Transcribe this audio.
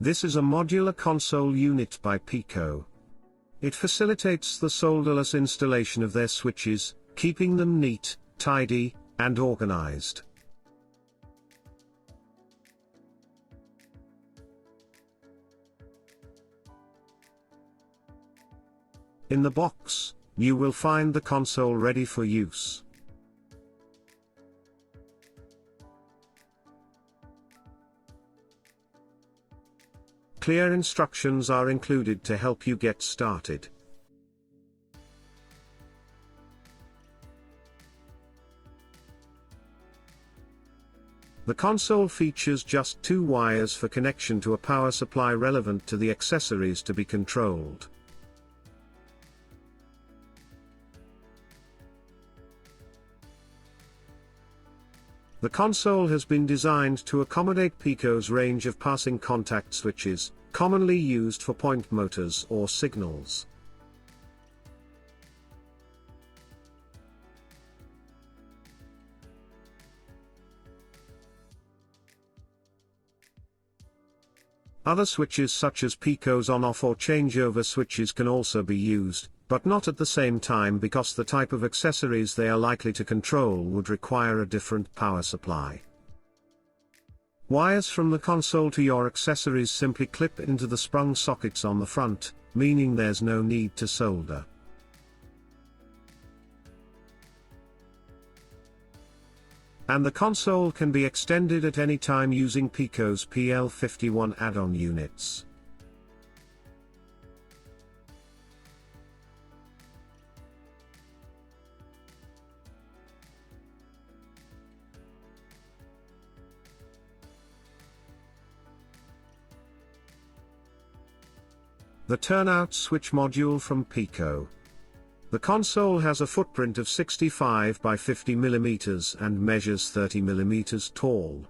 This is a modular console unit by Peco. It facilitates the solderless installation of their switches, keeping them neat, tidy, and organized. In the box, you will find the console ready for use. Clear instructions are included to help you get started. The console features just 2 wires for connection to a power supply relevant to the accessories to be controlled. The console has been designed to accommodate Peco's range of passing contact switches, commonly used for point motors or signals. Other switches such as Peco's on-off or changeover switches can also be used, but not at the same time because the type of accessories they are likely to control would require a different power supply. Wires from the console to your accessories simply clip into the sprung sockets on the front, meaning there's no need to solder. And the console can be extended at any time using Peco's PL-51 add-on units. The Turnout switch module from Peco. The console has a footprint of 65 by 50 mm and measures 30 mm tall.